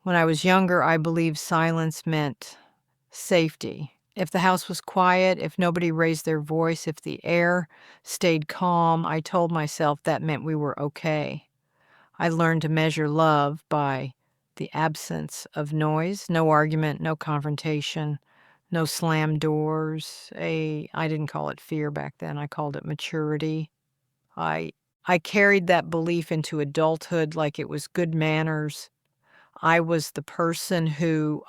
When I was younger, I believed silence meant safety. If the house was quiet, if nobody raised their voice, if the air stayed calm, I told myself that meant we were okay. I learned to measure love by the absence of noise, no argument, no confrontation, no slammed doors. I didn't call it fear back then. I called it maturity. I I carried that belief into adulthood like it was good manners. I was the person who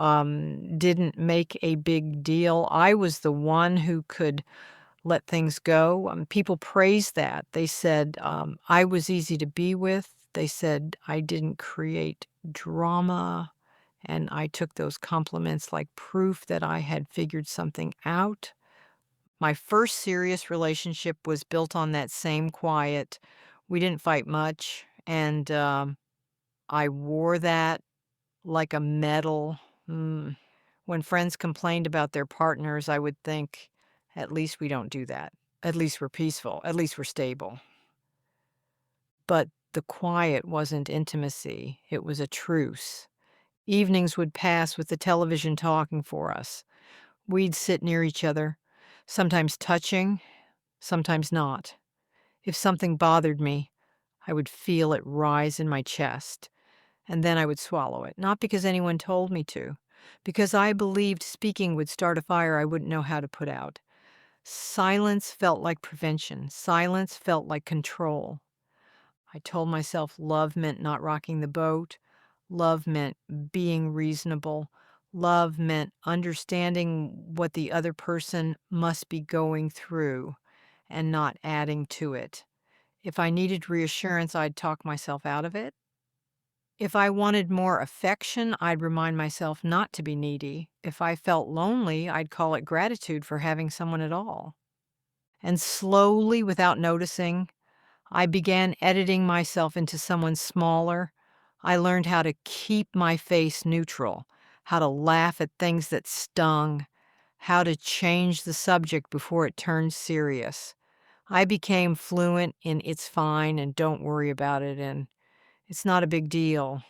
didn't make a big deal. I was the one who could let things go. People praised that. They said I was easy to be with. They said I didn't create drama. And I took those compliments like proof that I had figured something out. My first serious relationship was built on that same quiet. We didn't fight much. And I wore that like a medal. Mm. When friends complained about their partners, I would think, at least we don't do that. At least we're peaceful. At least we're stable. But the quiet wasn't intimacy, it was a truce. Evenings would pass with the television talking for us. We'd sit near each other, sometimes touching, sometimes not. If something bothered me, I would feel it rise in my chest, and then I would swallow it. Not because anyone told me to, because I believed speaking would start a fire I wouldn't know how to put out. Silence felt like prevention. Silence felt like control. I told myself love meant not rocking the boat. Love meant being reasonable. Love meant understanding what the other person must be going through and not adding to it. If I needed reassurance, I'd talk myself out of it. If I wanted more affection, I'd remind myself not to be needy. If I felt lonely, I'd call it gratitude for having someone at all. And slowly, without noticing, I began editing myself into someone smaller. I learned how to keep my face neutral, how to laugh at things that stung, how to change the subject before it turned serious. I became fluent in "it's fine" and "don't worry about it" and "it's not a big deal."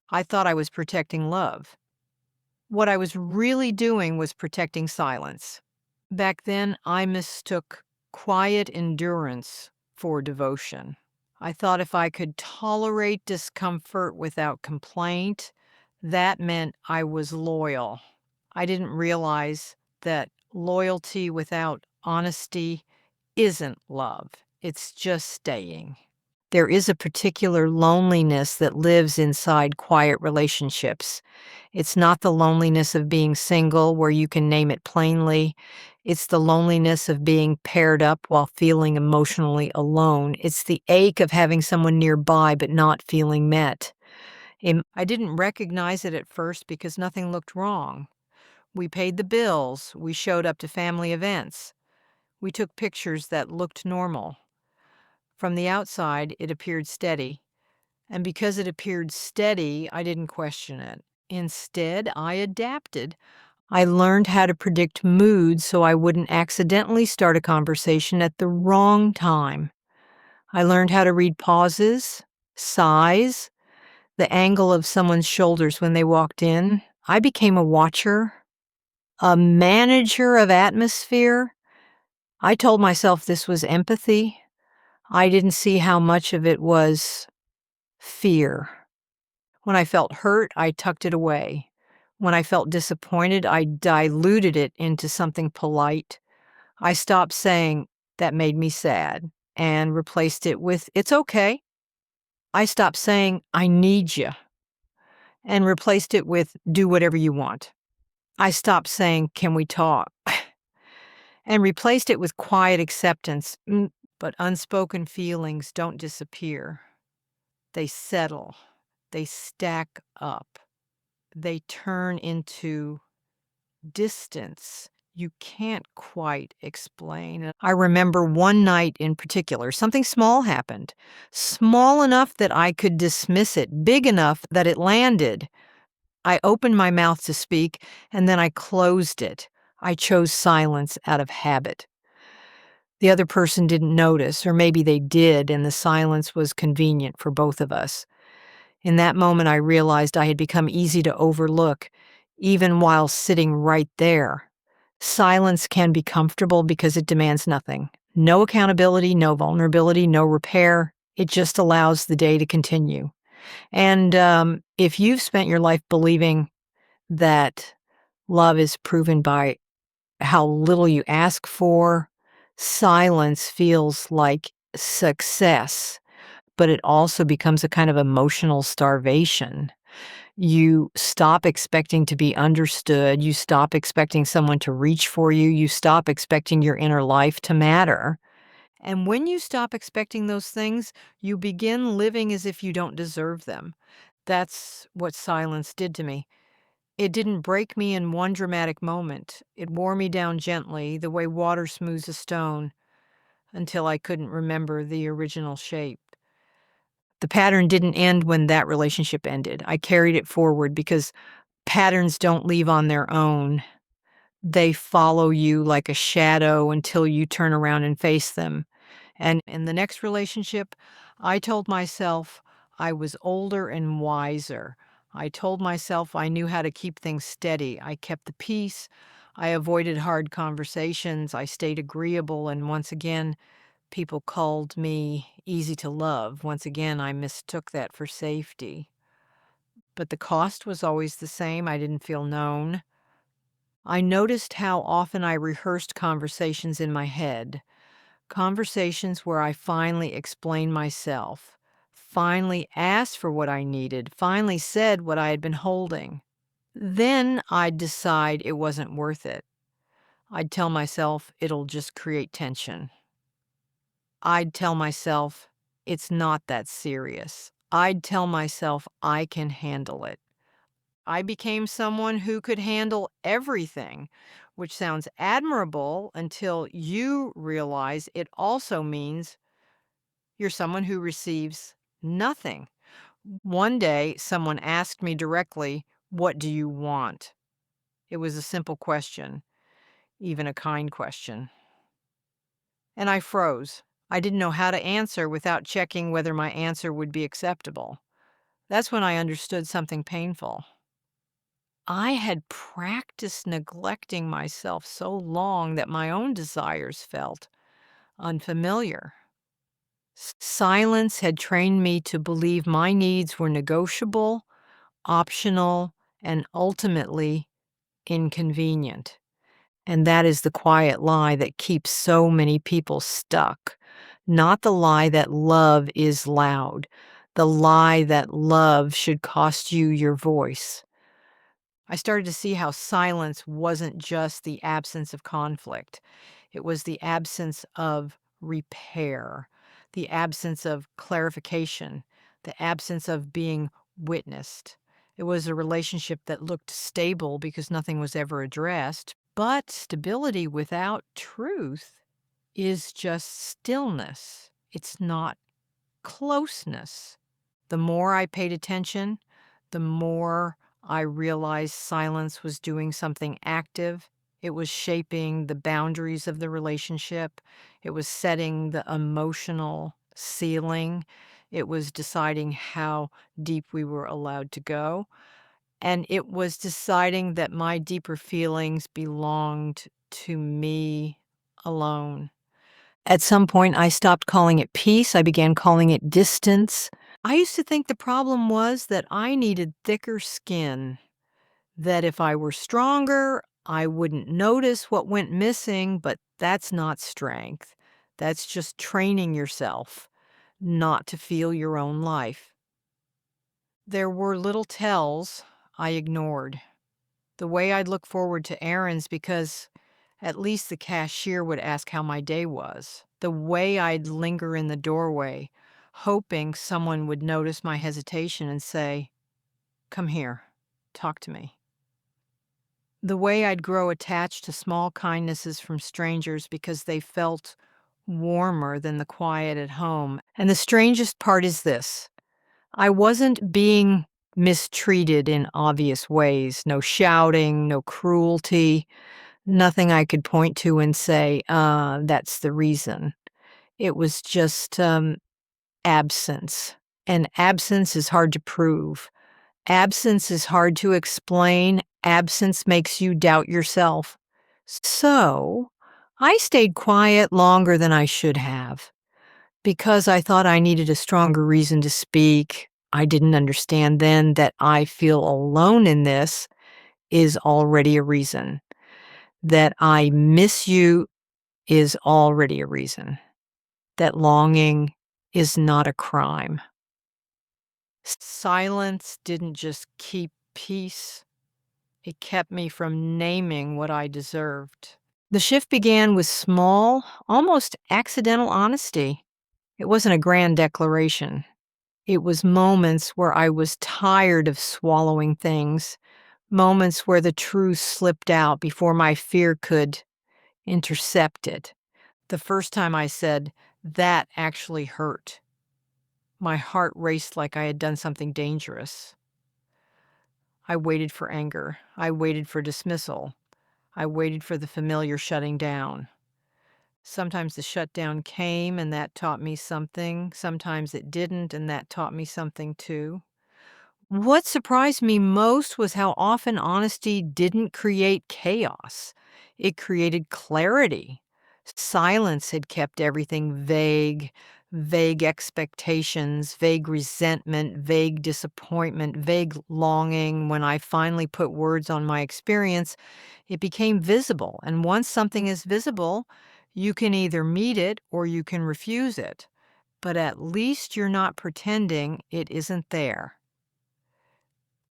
I thought I was protecting love. What I was really doing was protecting silence. Back then, I mistook quiet endurance for devotion. I thought if I could tolerate discomfort without complaint, that meant I was loyal. I didn't realize that loyalty without honesty isn't love, it's just staying. There is a particular loneliness that lives inside quiet relationships. It's not the loneliness of being single where you can name it plainly. It's the loneliness of being paired up while feeling emotionally alone. It's the ache of having someone nearby but not feeling met. I didn't recognize it at first because nothing looked wrong. We paid the bills. We showed up to family events. We took pictures that looked normal. From the outside, it appeared steady. And because it appeared steady, I didn't question it. Instead, I adapted. I learned how to predict moods so I wouldn't accidentally start a conversation at the wrong time. I learned how to read pauses, sighs, the angle of someone's shoulders when they walked in. I became a watcher, a manager of atmosphere. I told myself this was empathy. I didn't see how much of it was fear. When I felt hurt, I tucked it away. When I felt disappointed, I diluted it into something polite. I stopped saying, "That made me sad," and replaced it with, "It's okay." I stopped saying, "I need you," and replaced it with, "Do whatever you want." I stopped saying, "Can we talk?" and replaced it with quiet acceptance. But unspoken feelings don't disappear. They settle. They stack up. They turn into distance you can't quite explain. I remember one night in particular, something small happened. Small enough that I could dismiss it, big enough that it landed. I opened my mouth to speak, and then I closed it. I chose silence out of habit. The other person didn't notice, or maybe they did, and the silence was convenient for both of us. In that moment, I realized I had become easy to overlook, even while sitting right there. Silence can be comfortable because it demands nothing. No accountability, no vulnerability, no repair. It just allows the day to continue. And if you've spent your life believing that love is proven by how little you ask for, silence feels like success, but it also becomes a kind of emotional starvation. You stop expecting to be understood. You stop expecting someone to reach for you. You stop expecting your inner life to matter. And when you stop expecting those things, you begin living as if you don't deserve them. That's what silence did to me. It didn't break me in one dramatic moment. It wore me down gently, the way water smooths a stone, until I couldn't remember the original shape. The pattern didn't end when that relationship ended. I carried it forward because patterns don't leave on their own. They follow you like a shadow until you turn around and face them. And in the next relationship, I told myself I was older and wiser. I told myself I knew how to keep things steady. I kept the peace. I avoided hard conversations. I stayed agreeable. And once again, people called me easy to love. Once again, I mistook that for safety. But the cost was always the same. I didn't feel known. I noticed how often I rehearsed conversations in my head, conversations where I finally explained myself, finally asked for what I needed, finally said what I had been holding. Then I'd decide it wasn't worth it. I'd tell myself it'll just create tension. I'd tell myself it's not that serious. I'd tell myself I can handle it. I became someone who could handle everything, which sounds admirable until you realize it also means you're someone who receives nothing. One day, someone asked me directly, "What do you want?" It was a simple question, even a kind question. And I froze. I didn't know how to answer without checking whether my answer would be acceptable. That's when I understood something painful. I had practiced neglecting myself so long that my own desires felt unfamiliar. Silence had trained me to believe my needs were negotiable, optional, and ultimately inconvenient. And that is the quiet lie that keeps so many people stuck. Not the lie that love is loud, the lie that love should cost you your voice. I started to see how silence wasn't just the absence of conflict. It was the absence of repair, the absence of clarification, the absence of being witnessed. It was a relationship that looked stable because nothing was ever addressed, but stability without truth is just stillness. It's not closeness. The more I paid attention, the more I realized silence was doing something active. It was shaping the boundaries of the relationship. It was setting the emotional ceiling. It was deciding how deep we were allowed to go. And it was deciding that my deeper feelings belonged to me alone. At some point, I stopped calling it peace. I began calling it distance. I used to think the problem was that I needed thicker skin, that if I were stronger, I wouldn't notice what went missing, but that's not strength. That's just training yourself not to feel your own life. There were little tells I ignored. The way I'd look forward to errands because at least the cashier would ask how my day was. The way I'd linger in the doorway, hoping someone would notice my hesitation and say, "Come here, talk to me." The way I'd grow attached to small kindnesses from strangers because they felt warmer than the quiet at home. And the strangest part is this: I wasn't being mistreated in obvious ways. No shouting, no cruelty, nothing I could point to and say, that's the reason. It was just absence. And absence is hard to prove. Absence is hard to explain. Absence makes you doubt yourself. So, I stayed quiet longer than I should have because I thought I needed a stronger reason to speak. I didn't understand then that I feel alone in this is already a reason. That I miss you is already a reason. That longing is not a crime. Silence didn't just keep peace, it kept me from naming what I deserved. The shift began with small, almost accidental honesty. It wasn't a grand declaration. It was moments where I was tired of swallowing things, moments where the truth slipped out before my fear could intercept it. The first time I said, "That actually hurt," my heart raced like I had done something dangerous. I waited for anger. I waited for dismissal. I waited for the familiar shutting down. Sometimes the shutdown came and that taught me something. Sometimes it didn't and that taught me something too. What surprised me most was how often honesty didn't create chaos. It created clarity. Silence had kept everything vague, vague expectations, vague resentment, vague disappointment, vague longing. When I finally put words on my experience, it became visible. And once something is visible, you can either meet it or you can refuse it. But at least you're not pretending it isn't there.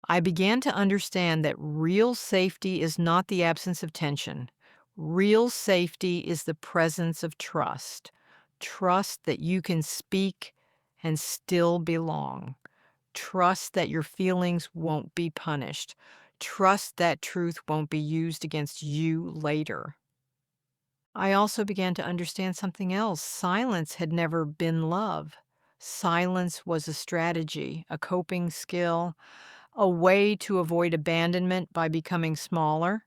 I began to understand that real safety is not the absence of tension. Real safety is the presence of trust. Trust that you can speak and still belong. Trust that your feelings won't be punished. Trust that truth won't be used against you later. I also began to understand something else. Silence had never been love. Silence was a strategy, a coping skill, a way to avoid abandonment by becoming smaller,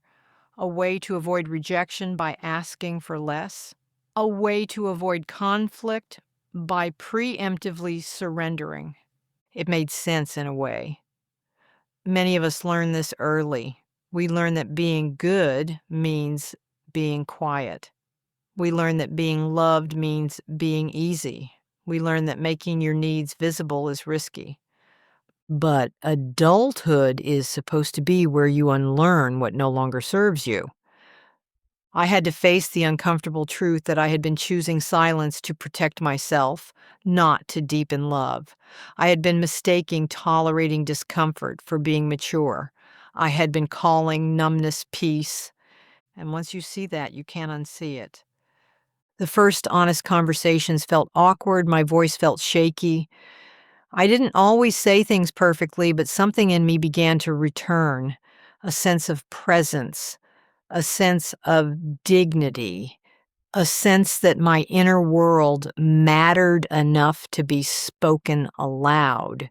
a way to avoid rejection by asking for less, a way to avoid conflict by preemptively surrendering. It made sense in a way. Many of us learn this early. We learn that being good means being quiet. We learn that being loved means being easy. We learn that making your needs visible is risky. But adulthood is supposed to be where you unlearn what no longer serves you. I had to face the uncomfortable truth that I had been choosing silence to protect myself, not to deepen love. I had been mistaking tolerating discomfort for being mature. I had been calling numbness peace. And once you see that, you can't unsee it. The first honest conversations felt awkward. My voice felt shaky. I didn't always say things perfectly, but something in me began to return, a sense of presence, a sense of dignity, a sense that my inner world mattered enough to be spoken aloud.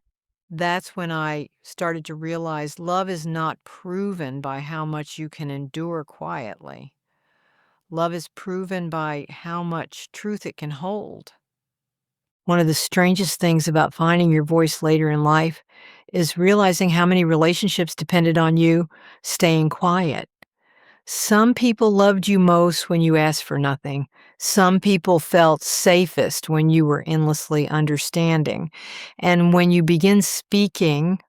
That's when I started to realize love is not proven by how much you can endure quietly. Love is proven by how much truth it can hold. One of the strangest things about finding your voice later in life is realizing how many relationships depended on you staying quiet. Some people loved you most when you asked for nothing. Some people felt safest when you were endlessly understanding. And when you begin speaking,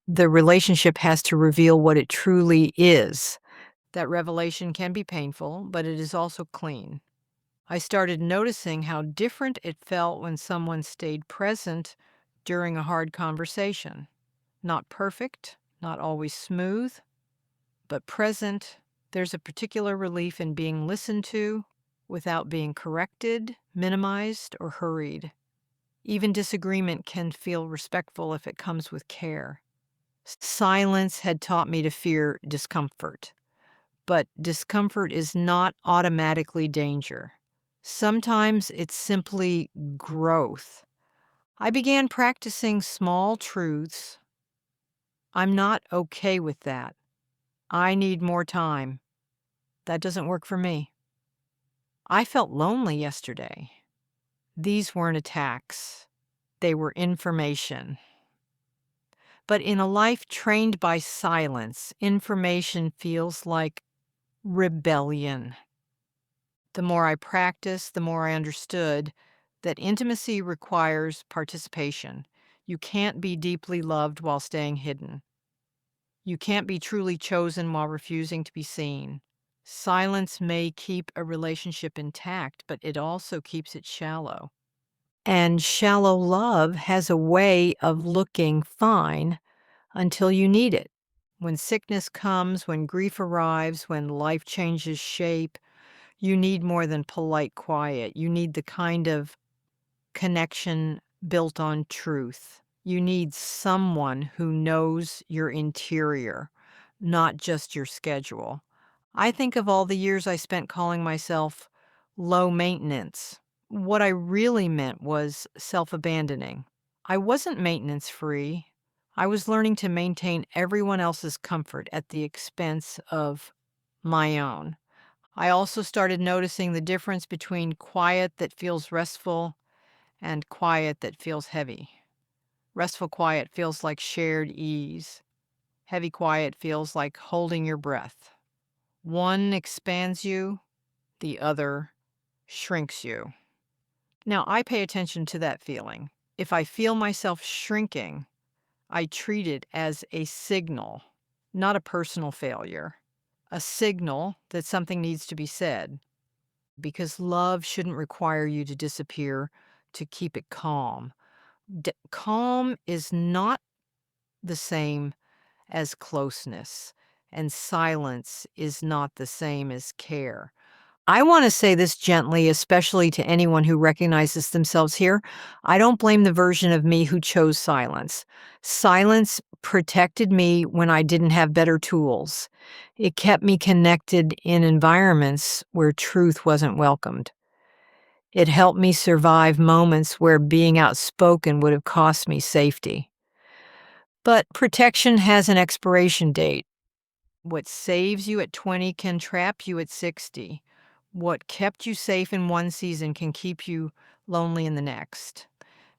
the relationship has to reveal what it truly is. That revelation can be painful, but it is also clean. I started noticing how different it felt when someone stayed present during a hard conversation. Not perfect, not always smooth, but present. There's a particular relief in being listened to without being corrected, minimized, or hurried. Even disagreement can feel respectful if it comes with care. Silence had taught me to fear discomfort, but discomfort is not automatically danger. Sometimes it's simply growth. I began practicing small truths. I'm not okay with that. I need more time. That doesn't work for me. I felt lonely yesterday. These weren't attacks. They were information. But in a life trained by silence, information feels like rebellion. The more I practiced, the more I understood that intimacy requires participation. You can't be deeply loved while staying hidden. You can't be truly chosen while refusing to be seen. Silence may keep a relationship intact, but it also keeps it shallow. And shallow love has a way of looking fine until you need it. When sickness comes, when grief arrives, when life changes shape, you need more than polite quiet. You need the kind of connection built on truth. You need someone who knows your interior, not just your schedule. I think of all the years I spent calling myself low maintenance. What I really meant was self abandoning. I wasn't maintenance free. I was learning to maintain everyone else's comfort at the expense of my own. I also started noticing the difference between quiet that feels restful and quiet that feels heavy. Restful quiet feels like shared ease. Heavy quiet feels like holding your breath. One expands you, the other shrinks you. Now, I pay attention to that feeling. If I feel myself shrinking, I treat it as a signal, not a personal failure. A signal that something needs to be said, because love shouldn't require you to disappear to keep it calm. Calm is not the same as closeness, and silence is not the same as care. I want to say this gently, especially to anyone who recognizes themselves here. I don't blame the version of me who chose silence. Silence protected me when I didn't have better tools. It kept me connected in environments where truth wasn't welcomed. It helped me survive moments where being outspoken would have cost me safety. But protection has an expiration date. What saves you at 20 can trap you at 60. What kept you safe in one season can keep you lonely in the next.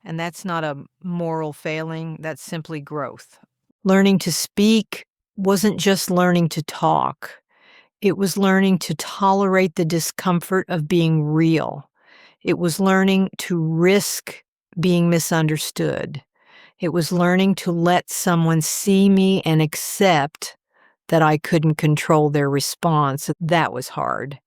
And that's not a moral failing, that's simply growth. Learning to speak wasn't just learning to talk, it was learning to tolerate the discomfort of being real. It was learning to risk being misunderstood. It was learning to let someone see me and accept that I couldn't control their response. That was hard.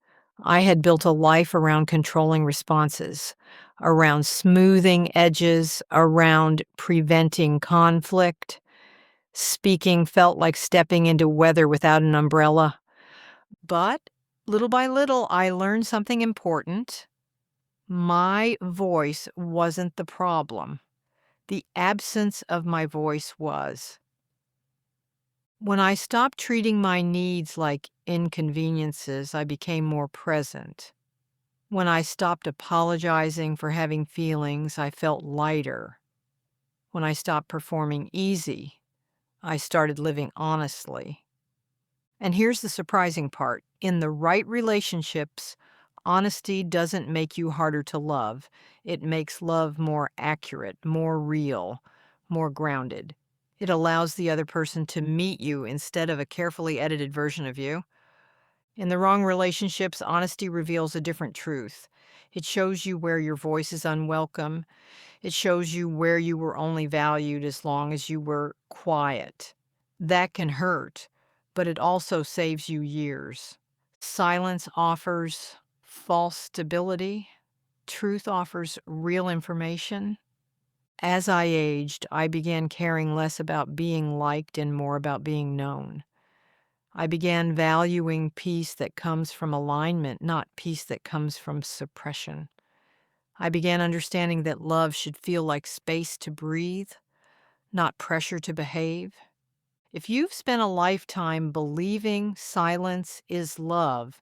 I had built a life around controlling responses, around smoothing edges, around preventing conflict. Speaking felt like stepping into weather without an umbrella. But little by little, I learned something important. My voice wasn't the problem. The absence of my voice was. When I stopped treating my needs like inconveniences, I became more present. When I stopped apologizing for having feelings, I felt lighter. When I stopped performing easy, I started living honestly. And here's the surprising part. In the right relationships, honesty doesn't make you harder to love. It makes love more accurate, more real, more grounded. It allows the other person to meet you instead of a carefully edited version of you. In the wrong relationships, honesty reveals a different truth. It shows you where your voice is unwelcome. It shows you where you were only valued as long as you were quiet. That can hurt, but it also saves you years. Silence offers false stability. Truth offers real information. As I aged, I began caring less about being liked and more about being known. I began valuing peace that comes from alignment, not peace that comes from suppression. I began understanding that love should feel like space to breathe, not pressure to behave. If you've spent a lifetime believing silence is love,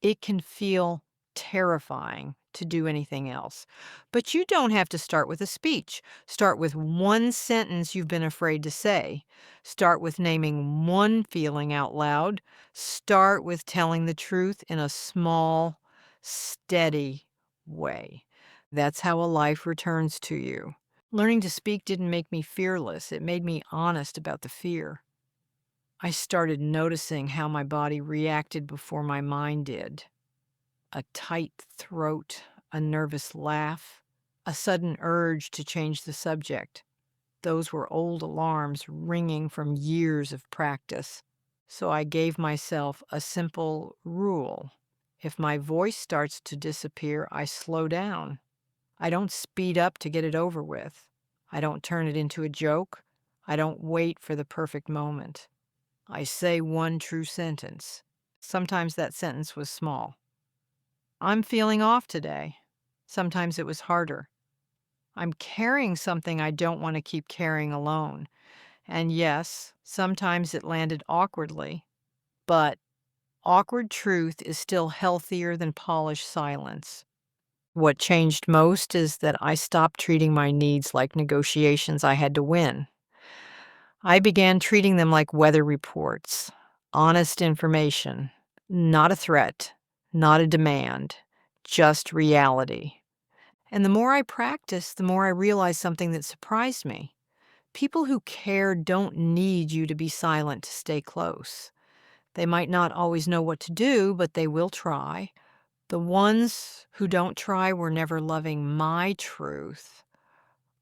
it can feel terrifying to do anything else. But you don't have to start with a speech. Start with one sentence you've been afraid to say. Start with naming one feeling out loud. Start with telling the truth in a small, steady way. That's how a life returns to you. Learning to speak didn't make me fearless, it made me honest about the fear. I started noticing how my body reacted before my mind did. A tight throat, a nervous laugh, a sudden urge to change the subject. Those were old alarms ringing from years of practice. So I gave myself a simple rule. If my voice starts to disappear, I slow down. I don't speed up to get it over with. I don't turn it into a joke. I don't wait for the perfect moment. I say one true sentence. Sometimes that sentence was small. I'm feeling off today. Sometimes it was harder. I'm carrying something I don't want to keep carrying alone. And yes, sometimes it landed awkwardly, but awkward truth is still healthier than polished silence. What changed most is that I stopped treating my needs like negotiations I had to win. I began treating them like weather reports, honest information, not a threat, not a demand, just reality. And the more I practiced, the more I realized something that surprised me. People who care don't need you to be silent to stay close. They might not always know what to do, but they will try. The ones who don't try were never loving my truth,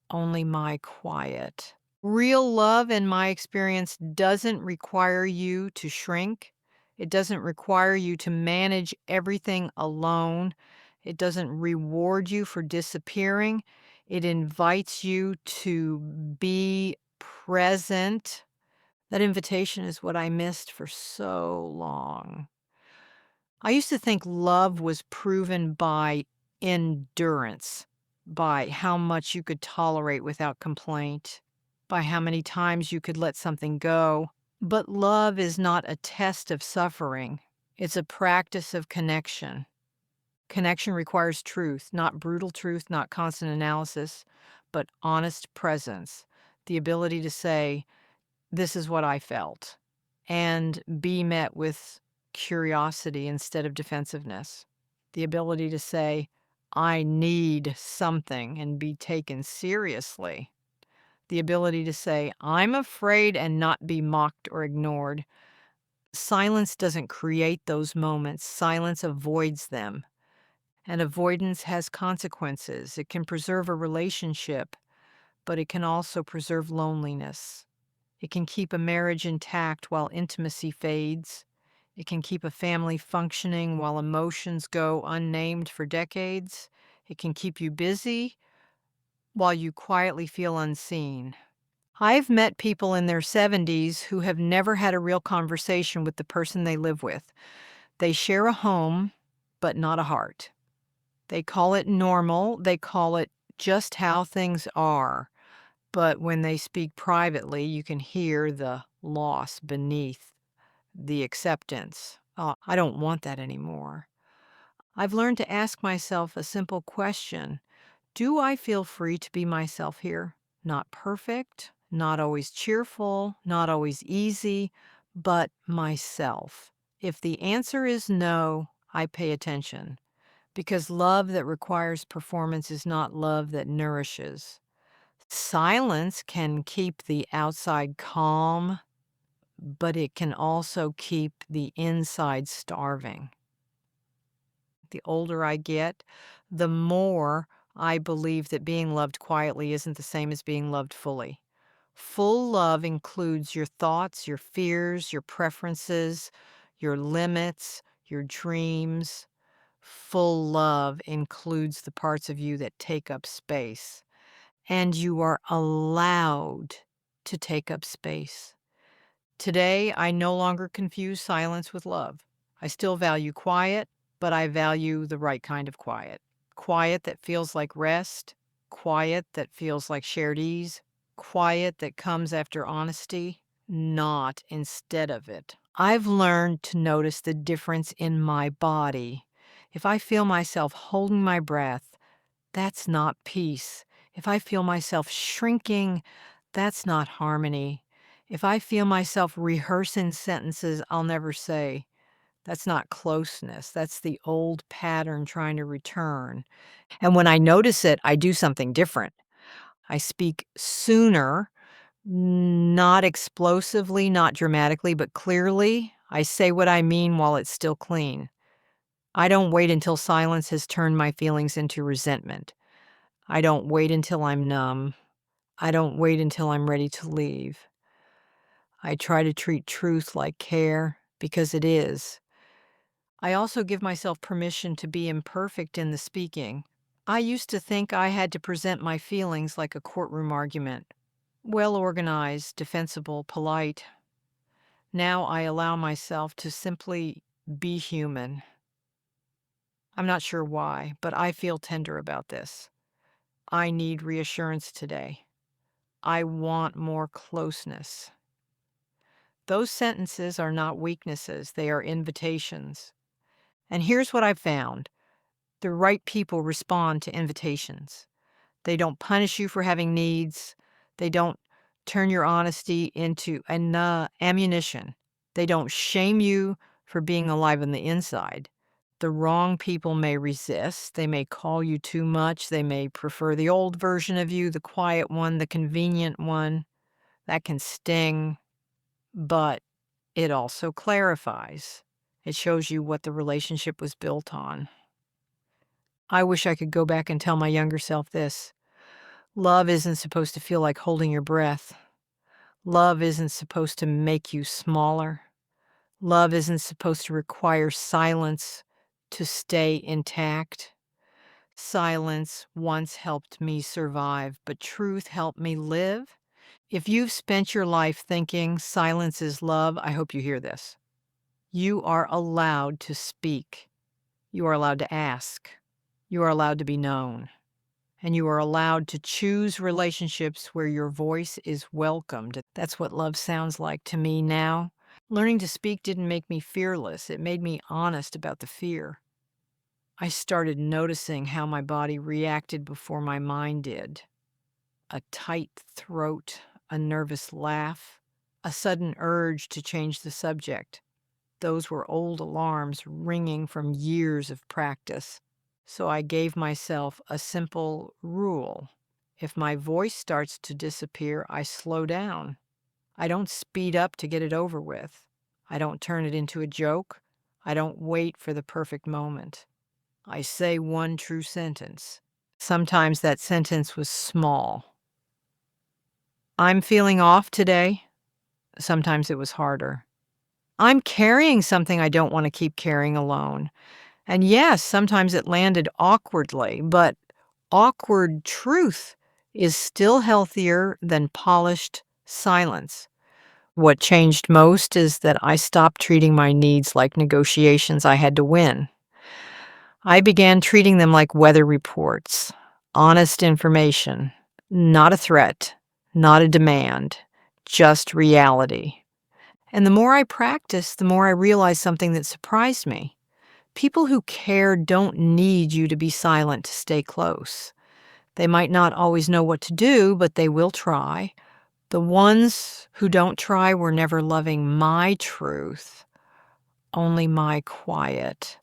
only my quiet. Real love, in my experience, doesn't require you to shrink. It doesn't require you to manage everything alone. It doesn't reward you for disappearing. It invites you to be present. That invitation is what I missed for so long. I used to think love was proven by endurance, by how much you could tolerate without complaint, by how many times you could let something go. But love is not a test of suffering, it's a practice of connection. Connection requires truth, not brutal truth, not constant analysis, but honest presence. The ability to say, this is what I felt, and be met with curiosity instead of defensiveness. The ability to say, I need something and be taken seriously. The ability to say, I'm afraid and not be mocked or ignored. Silence doesn't create those moments, silence avoids them. And avoidance has consequences. It can preserve a relationship, but it can also preserve loneliness. It can keep a marriage intact while intimacy fades. It can keep a family functioning while emotions go unnamed for decades. It can keep you busy while you quietly feel unseen. I've met people in their 70s who have never had a real conversation with the person they live with. They share a home, but not a heart. They call it normal. They call it just how things are. But when they speak privately, you can hear the loss beneath the acceptance. Oh, I don't want that anymore. I've learned to ask myself a simple question. Do I feel free to be myself here? Not perfect, not always cheerful, not always easy, but myself. If the answer is no, I pay attention because love that requires performance is not love that nourishes. Silence can keep the outside calm, but it can also keep the inside starving. The older I get, the more I believe that being loved quietly isn't the same as being loved fully. Full love includes your thoughts, your fears, your preferences, your limits, your dreams. Full love includes the parts of you that take up space, and you are allowed to take up space. Today, I no longer confuse silence with love. I still value quiet, but I value the right kind of quiet. Quiet that feels like rest, quiet that feels like shared ease, quiet that comes after honesty, not instead of it. I've learned to notice the difference in my body. If I feel myself holding my breath, that's not peace. If I feel myself shrinking, that's not harmony. If I feel myself rehearsing sentences I'll never say, that's not closeness. That's the old pattern trying to return. And when I notice it, I do something different. I speak sooner, not explosively, not dramatically, but clearly. I say what I mean while it's still clean. I don't wait until silence has turned my feelings into resentment. I don't wait until I'm numb. I don't wait until I'm ready to leave. I try to treat truth like care because it is. I also give myself permission to be imperfect in the speaking. I used to think I had to present my feelings like a courtroom argument. Well organized, defensible, polite. Now I allow myself to simply be human. I'm not sure why, but I feel tender about this. I need reassurance today. I want more closeness. Those sentences are not weaknesses, they are invitations. And here's what I've found: the right people respond to invitations. They don't punish you for having needs. They don't turn your honesty into ammunition. They don't shame you for being alive on the inside. The wrong people may resist. They may call you too much. They may prefer the old version of you, the quiet one, the convenient one. That can sting, but it also clarifies. It shows you what the relationship was built on. I wish I could go back and tell my younger self this. Love isn't supposed to feel like holding your breath. Love isn't supposed to make you smaller. Love isn't supposed to require silence to stay intact. Silence once helped me survive, but truth helped me live. If you've spent your life thinking silence is love, I hope you hear this. You are allowed to speak. You are allowed to ask. You are allowed to be known. And you are allowed to choose relationships where your voice is welcomed. That's what love sounds like to me now. Learning to speak didn't make me fearless. It made me honest about the fear. I started noticing how my body reacted before my mind did. A tight throat, a nervous laugh, a sudden urge to change the subject. Those were old alarms ringing from years of practice. So I gave myself a simple rule. If my voice starts to disappear, I slow down. I don't speed up to get it over with. I don't turn it into a joke. I don't wait for the perfect moment. I say one true sentence. Sometimes that sentence was small. I'm feeling off today. Sometimes it was harder. I'm carrying something I don't want to keep carrying alone. And yes, sometimes it landed awkwardly, but awkward truth is still healthier than polished silence. What changed most is that I stopped treating my needs like negotiations I had to win. I began treating them like weather reports, honest information, not a threat, not a demand, just reality. And the more I practiced, the more I realized something that surprised me. People who care don't need you to be silent to stay close. They might not always know what to do, but they will try. The ones who don't try were never loving my truth, only my quiet.